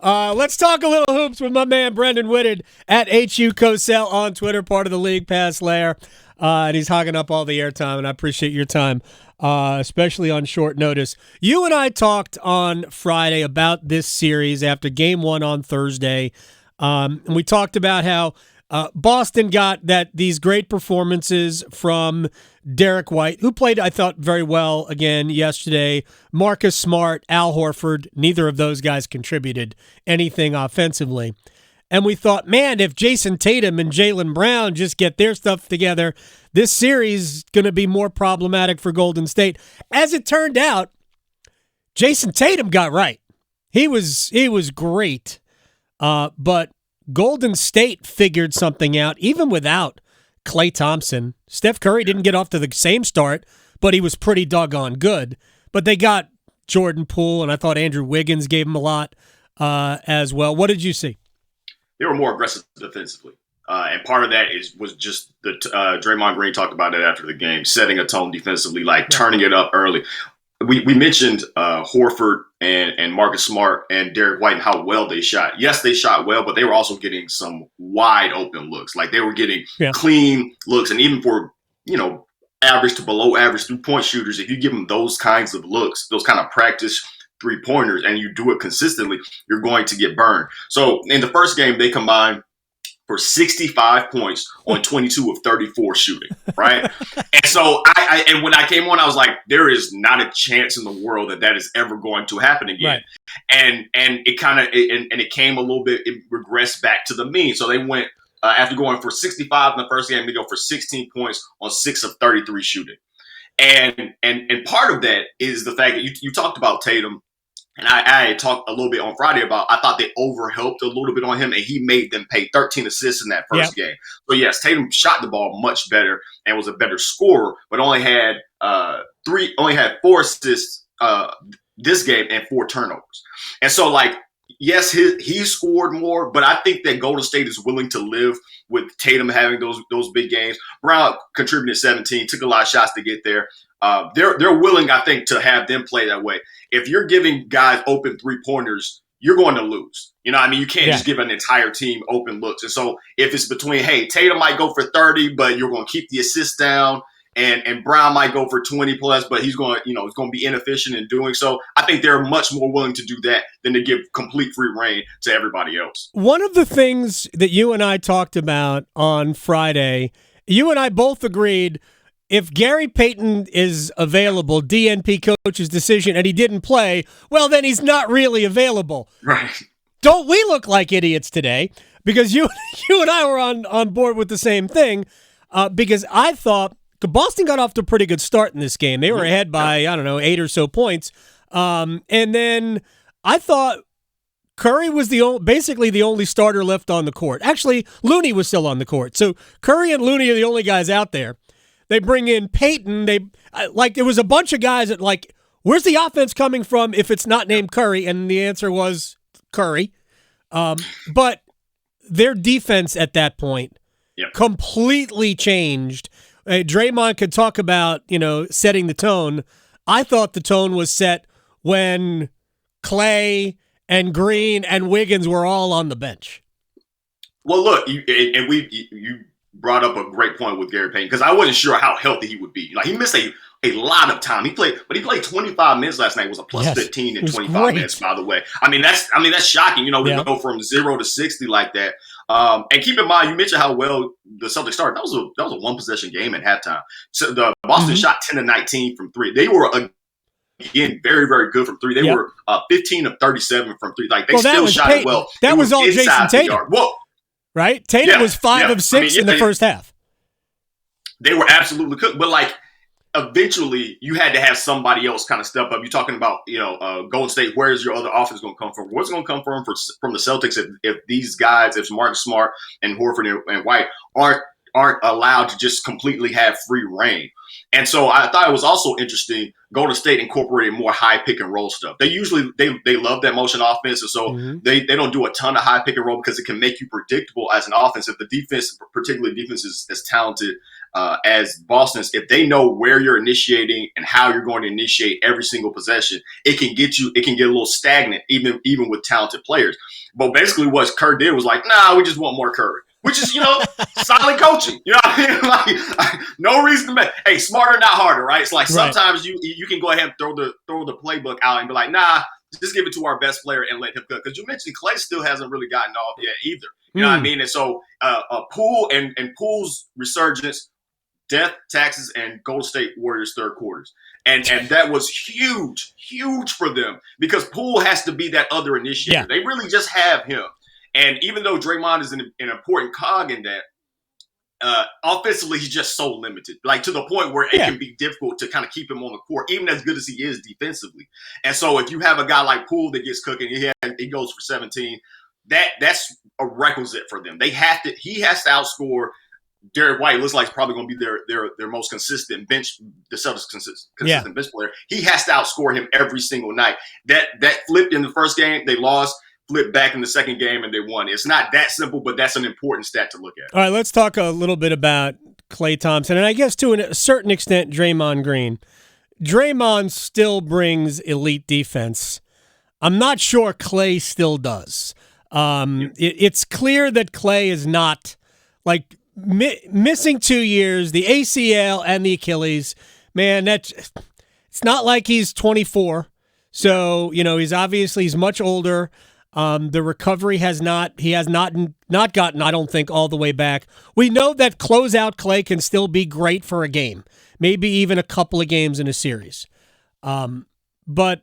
Let's talk a little hoops with my man Brenden Whitted at HU Cosell on Twitter, part of the League Pass Lair. And he's hogging up all the airtime, and I appreciate your time, especially on short notice. You and I talked on Friday about this series after Game 1 on Thursday. And we talked about how Boston got these great performances from Derek White, who played, I thought, very well again yesterday. Marcus Smart, Al Horford, neither of those guys contributed anything offensively. And we thought, man, if Jayson Tatum and Jaylen Brown just get their stuff together, this series is going to be more problematic for Golden State. As it turned out, Jayson Tatum got right. He was great, but Golden State figured something out, even without Klay Thompson. Steph Curry didn't get off to the same start, but he was pretty doggone good. But they got Jordan Poole, and I thought Andrew Wiggins gave him a lot as well. What did you see? They were more aggressive defensively. And part of that was just the Draymond Green talked about it after the game, setting a tone defensively, like turning it up early. We mentioned Horford and Marcus Smart and Derek White and how well they shot. Yes, they shot well, but they were also getting some wide open looks. Like they were getting clean looks. And even for, average to below average 3-point shooters, if you give them those kinds of looks, those kind of practice 3-pointers, and you do it consistently, you're going to get burned. So in the first game, they combined for 65 points on 22 of 34 shooting, right? And so and when I came on, I was like, there is not a chance in the world that is ever going to happen again. Right. And it kind of it came a little bit, it regressed back to the mean. So they went after going for 65 in the first game, they go for 16 points on 6 of 33 shooting. And part of that is the fact that you talked about Tatum. And I talked a little bit on Friday about I thought they overhelped a little bit on him, and he made them pay 13 assists in that first game. So, yes, Tatum shot the ball much better and was a better scorer, but only had 4 assists this game and 4 turnovers. And so, yes, he scored more, but I think that Golden State is willing to live with Tatum having those big games. Brown contributed 17, took a lot of shots to get there. They're willing, I think, to have them play that way. If you're giving guys open 3-pointers, you're going to lose. You can't just give an entire team open looks. And so if it's between, hey, Tatum might go for 30, but you're going to keep the assist down, and Brown might go for 20 plus, but he's going to be inefficient in doing so. I think they're much more willing to do that than to give complete free reign to everybody else. One of the things that you and I talked about on Friday, you and I both agreed, if Gary Payton is available, DNP coach's decision, and he didn't play, well, then he's not really available. Right. Don't we look like idiots today? Because you and I were on board with the same thing, because I thought Boston got off to a pretty good start in this game. They were ahead by, 8 or so points. And then I thought Curry was basically the only starter left on the court. Actually, Looney was still on the court. So Curry and Looney are the only guys out there. They bring in Payton. There was a bunch of guys that where's the offense coming from if it's not named Curry? And the answer was Curry. But their defense at that point completely changed. Draymond could talk about, setting the tone. I thought the tone was set when Klay and Green and Wiggins were all on the bench. Well, look, you brought up a great point with Gary Payton, because I wasn't sure how healthy he would be. He missed a lot of time. He played 25 minutes last night. It was a plus 15 in 25 minutes, by the way. That's shocking. We go from 0 to 60 like that. And keep in mind, you mentioned how well the Celtics started. That was a one-possession game at halftime. So the Boston shot 10 of 19 from 3. They were again very, very good from 3. They were 15 of 37 from 3. They still shot it well. That was all Jayson Tatum. Whoa. Right? Tatum was 5 of 6 in the first half. They were absolutely cooked. But eventually you had to have somebody else kind of step up. You're talking about, Golden State, where is your other offense going to come from? What's going to come from the Celtics if these guys, if Marcus Smart and Horford and White aren't aren't allowed to just completely have free reign. And so I thought it was also interesting. Golden State incorporated more high pick and roll stuff. They usually they love that motion offense, and so they don't do a ton of high pick and roll because it can make you predictable as an offense. If the defense, particularly defense, is as talented as Boston's, if they know where you're initiating and how you're going to initiate every single possession, it can get a little stagnant, even with talented players. But basically, what Kerr did was like, nah, we just want more Curry. Which is, solid coaching. You know what I mean? Like, no reason to make. Hey, smarter, not harder, right? It's like sometimes you can go ahead and throw the playbook out and be like, nah, just give it to our best player and let him cook. Because you mentioned Klay still hasn't really gotten off yet either. You know what I mean? And so Poole and Poole's resurgence, death, taxes, and Golden State Warriors third quarters. And that was huge for them because Poole has to be that other initiator. Yeah. They really just have him. And even though Draymond is an important cog in that, offensively, he's just so limited, like to the point where it can be difficult to kind of keep him on the court, even as good as he is defensively. And so if you have a guy like Poole that gets cooking, he goes for 17, that's a requisite for them. He has to outscore Derek White. Looks like he's probably going to be their most consistent bench, the Celtics consistent bench player. He has to outscore him every single night. That flipped in the first game, they lost. Flipped back in the second game and they won. It's not that simple, but that's an important stat to look at. All right, let's talk a little bit about Klay Thompson, and I guess to a certain extent Draymond Green. Draymond still brings elite defense. I'm not sure Klay still does. It's clear that Klay is not, like, missing 2 years, the ACL and the Achilles. Man, it's not like he's 24. So, he's much older. The recovery he has not gotten, I don't think, all the way back. We know that closeout Klay can still be great for a game, maybe even a couple of games in a series. But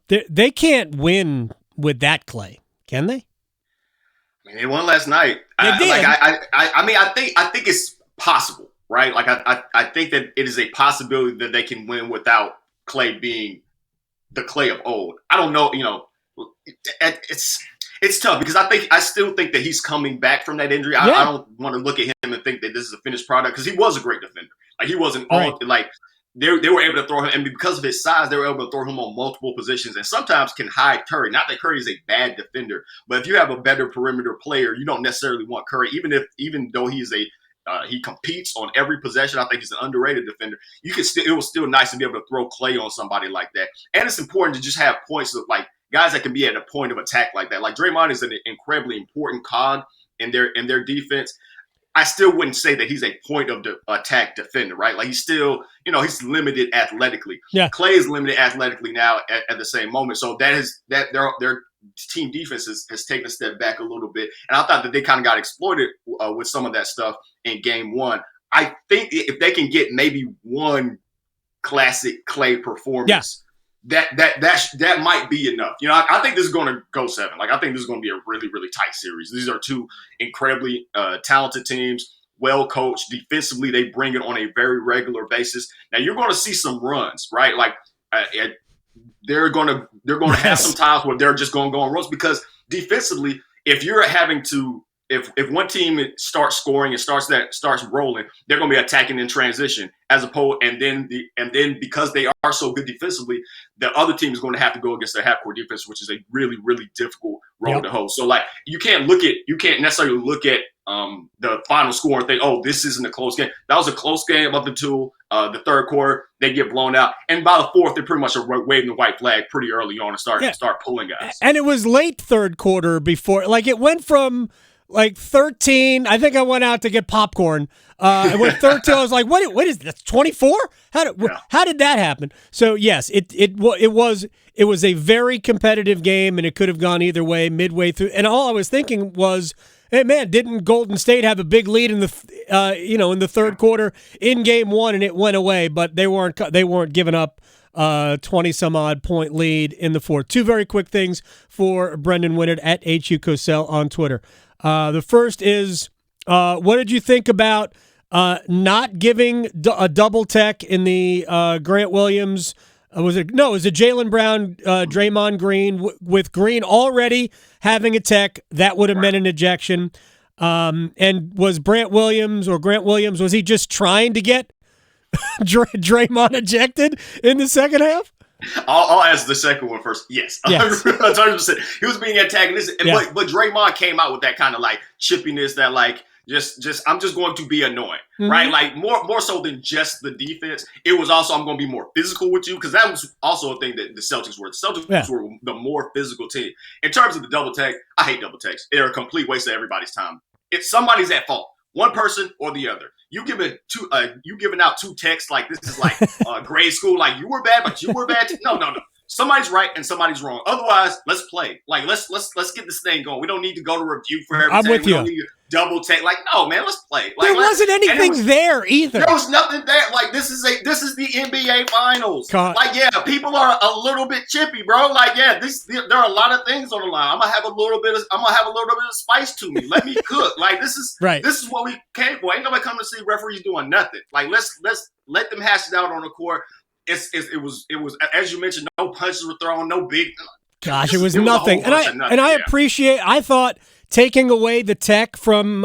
they can't win with that Klay, can they? I mean, they won last night. They did. I think it's possible, right? Like I think that it is a possibility that they can win without Klay being the Klay of old. I don't know, It's tough because I still think that he's coming back from that injury. I don't want to look at him and think that this is a finished product because he was a great defender. Like he wasn't all like they were able to throw him, and because of his size, they were able to throw him on multiple positions and sometimes can hide Curry. Not that Curry is a bad defender, but if you have a better perimeter player, you don't necessarily want Curry, even though he's he competes on every possession. I think he's an underrated defender. It was still nice to be able to throw Klay on somebody like that, and it's important to just have points of like guys that can be at a point of attack like that. Like Draymond is an incredibly important cog in their defense. I still wouldn't say that he's a point of the attack defender, right? Like he's still, he's limited athletically. Yeah. Klay is limited athletically now at the same moment. So that their team defense has taken a step back a little bit. And I thought that they kind of got exploited with some of that stuff in game one. I think if they can get maybe one classic Klay performance, that might be enough. I think this is going to go 7. Like I think this is going to be a really, really tight series. These are two incredibly talented teams, well coached. Defensively, they bring it on a very regular basis. Now you're going to see some runs, right? Like they're going to have some times where they're just going to go on runs because defensively, if you're having to. If one team starts scoring and starts rolling, they're going to be attacking in transition as opposed, and then because they are so good defensively, the other team is going to have to go against their half-court defense, which is a really, really difficult role to hold. So like you can't necessarily look at the final score and think, oh, this isn't a close game. That was a close game up until the third quarter. They get blown out, and by the fourth, they pretty much are waving the white flag pretty early on and start pulling guys. And it was late third quarter before, like it went from. Like 13, I think I went out to get popcorn. And with 13, I was like, "What is this? 24? How did that happen?" So yes, it was a very competitive game, and it could have gone either way midway through. And all I was thinking was, hey man, didn't Golden State have a big lead in the in the third quarter in game one, and it went away, but they weren't giving up 20 some odd point lead in the fourth. Two very quick things for Brenden Whitted at HU Cosell on Twitter. The first is, what did you think about not giving a double tech in the Grant Williams? Was it Jaylen Brown, Draymond Green with Green already having a tech that would have meant an ejection? And was Grant Williams, was he just trying to get Draymond ejected in the second half? I'll answer the second one first. Yes, 100%. He was being antagonistic, but Draymond came out with that kind of like chippiness that like just I'm just going to be annoying, right? Like more so than just the defense. It was also I'm going to be more physical with you because that was also a thing that the Celtics were. The Celtics were the more physical team. In terms of the double tag, I hate double tags. They're a complete waste of everybody's time. If somebody's at fault, one person or the other. You giving out two texts like this is like grade school, like you were bad, but you were bad. No. Somebody's right and somebody's wrong. Otherwise, let's play. Like let's get this thing going. We don't need to go to review for everything. I'm with we you. Don't need to double take. Like no, man, let's play. Like, there wasn't anything there either. There was nothing there. Like this is the NBA Finals. God. Like yeah, people are a little bit chippy, bro. Like yeah, there are a lot of things on the line. I'm gonna have a little bit of spice to me. Let me cook. Like this is right. This is what we came for. Ain't nobody coming to see referees doing nothing. Like let's let them hash it out on the court. It was as you mentioned, no punches were thrown, no big. Gosh, it was nothing. I appreciate. I thought taking away the tech from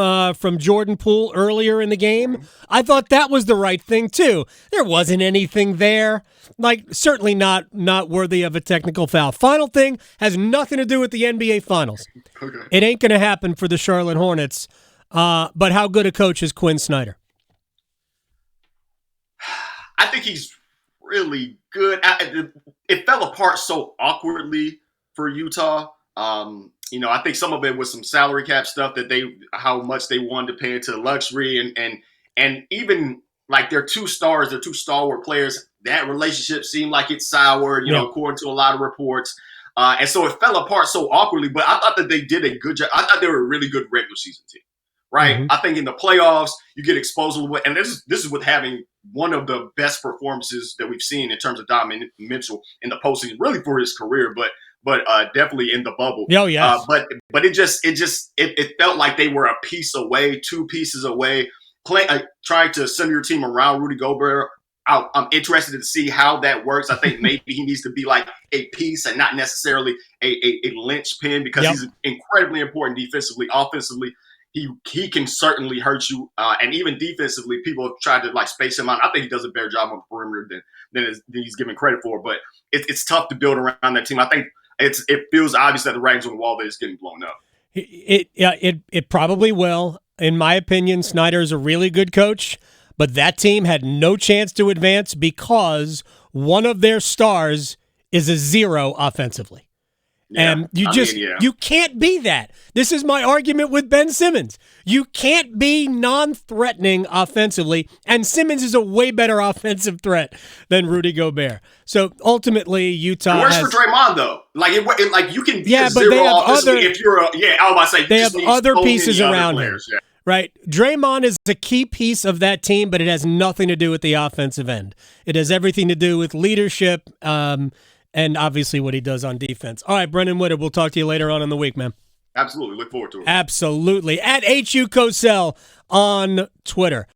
Jordan Poole earlier in the game, I thought that was the right thing too. There wasn't anything there, like certainly not worthy of a technical foul. Final thing has nothing to do with the NBA Finals. Okay. It ain't going to happen for the Charlotte Hornets. But how good a coach is Quinn Snyder? I think he's really good. It fell apart so awkwardly for Utah. I think some of it was some salary cap stuff that how much they wanted to pay into luxury and even like their two stalwart players, that relationship seemed like it soured, according to a lot of reports. And so it fell apart so awkwardly, but I thought that they did a good job. I thought they were a really good regular season team. Right. Mm-hmm. I think in the playoffs, you get exposed a little bit. And this is with having one of the best performances that we've seen in terms of Donovan Mitchell in the postseason, really for his career, but definitely in the bubble. Oh, yes. But it felt like they were a piece away, 2 pieces away, trying to center your team around Rudy Gobert. I'm interested to see how that works. I think maybe he needs to be like a piece and not necessarily a linchpin because he's incredibly important defensively, offensively. He can certainly hurt you, and even defensively, people have tried to like space him out. I think he does a better job on the perimeter than he's given credit for. But it's tough to build around that team. I think it feels obvious that the writing's on the wall that it's getting blown up. It probably will. In my opinion, Snyder's a really good coach, but that team had no chance to advance because one of their stars is a 0 offensively. Yeah, and you can't be that. This is my argument with Ben Simmons. You can't be non-threatening offensively, and Simmons is a way better offensive threat than Rudy Gobert. So ultimately, Utah it works for Draymond though. Like you can be a but 0 they have offensively if you're I was about to say they have other pieces around him. Yeah. Right, Draymond is a key piece of that team, but it has nothing to do with the offensive end. It has everything to do with leadership. And obviously what he does on defense. All right, Brenden Whitted, we'll talk to you later on in the week, man. Absolutely. Look forward to it. Absolutely. At HU Cosell on Twitter.